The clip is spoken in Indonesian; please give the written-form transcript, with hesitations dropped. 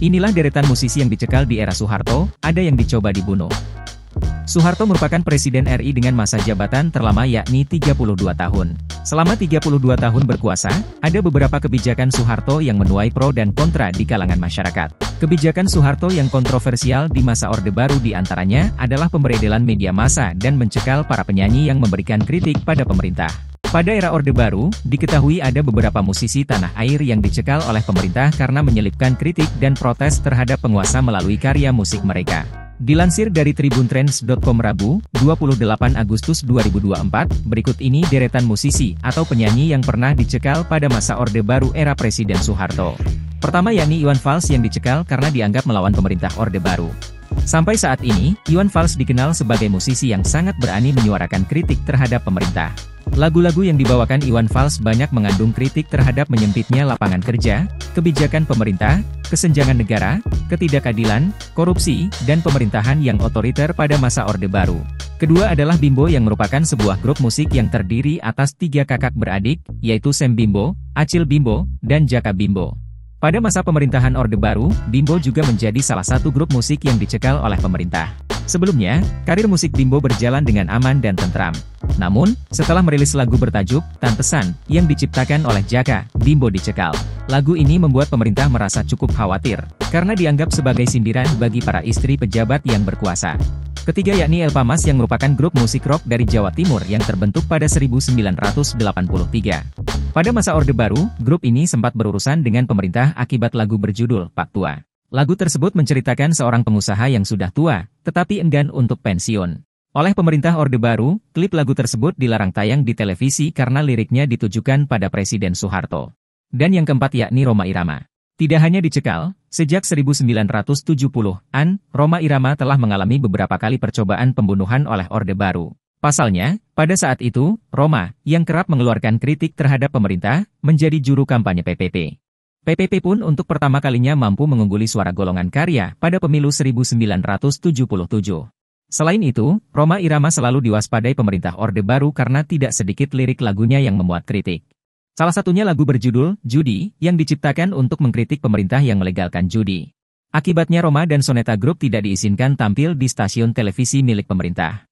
Inilah deretan musisi yang dicekal di era Soeharto, ada yang dicoba dibunuh. Soeharto merupakan Presiden RI dengan masa jabatan terlama yakni 32 tahun. Selama 32 tahun berkuasa, ada beberapa kebijakan Soeharto yang menuai pro dan kontra di kalangan masyarakat. Kebijakan Soeharto yang kontroversial di masa Orde Baru diantaranya adalah pemberedelan media massa dan mencekal para penyanyi yang memberikan kritik pada pemerintah. Pada era Orde Baru, diketahui ada beberapa musisi tanah air yang dicekal oleh pemerintah karena menyelipkan kritik dan protes terhadap penguasa melalui karya musik mereka. Dilansir dari tribuntrends.com Rabu, 28 Agustus 2024, berikut ini deretan musisi atau penyanyi yang pernah dicekal pada masa Orde Baru era Presiden Soeharto. Pertama yakni Iwan Fals yang dicekal karena dianggap melawan pemerintah Orde Baru. Sampai saat ini, Iwan Fals dikenal sebagai musisi yang sangat berani menyuarakan kritik terhadap pemerintah. Lagu-lagu yang dibawakan Iwan Fals banyak mengandung kritik terhadap menyempitnya lapangan kerja, kebijakan pemerintah, kesenjangan negara, ketidakadilan, korupsi, dan pemerintahan yang otoriter pada masa Orde Baru. Kedua adalah Bimbo yang merupakan sebuah grup musik yang terdiri atas 3 kakak beradik, yaitu Sem Bimbo, Acil Bimbo, dan Jaka Bimbo. Pada masa pemerintahan Orde Baru, Bimbo juga menjadi salah satu grup musik yang dicekal oleh pemerintah. Sebelumnya, karir musik Bimbo berjalan dengan aman dan tentram. Namun, setelah merilis lagu bertajuk Tantesan yang diciptakan oleh Jaka, Bimbo dicekal. Lagu ini membuat pemerintah merasa cukup khawatir, karena dianggap sebagai sindiran bagi para istri pejabat yang berkuasa. Ketiga yakni Elpamas yang merupakan grup musik rock dari Jawa Timur yang terbentuk pada 1983. Pada masa Orde Baru, grup ini sempat berurusan dengan pemerintah akibat lagu berjudul Pak Tua. Lagu tersebut menceritakan seorang pengusaha yang sudah tua, tetapi enggan untuk pensiun. Oleh pemerintah Orde Baru, klip lagu tersebut dilarang tayang di televisi karena liriknya ditujukan pada Presiden Soeharto. Dan yang keempat yakni Rhoma Irama. Tidak hanya dicekal, sejak 1970-an, Rhoma Irama telah mengalami beberapa kali percobaan pembunuhan oleh Orde Baru. Pasalnya, pada saat itu, Rhoma, yang kerap mengeluarkan kritik terhadap pemerintah, menjadi juru kampanye PPP. PPP pun untuk pertama kalinya mampu mengungguli suara golongan karya pada pemilu 1977. Selain itu, Rhoma Irama selalu diwaspadai pemerintah Orde Baru karena tidak sedikit lirik lagunya yang memuat kritik. Salah satunya lagu berjudul Judi, yang diciptakan untuk mengkritik pemerintah yang melegalkan judi. Akibatnya Rhoma dan Soneta Group tidak diizinkan tampil di stasiun televisi milik pemerintah.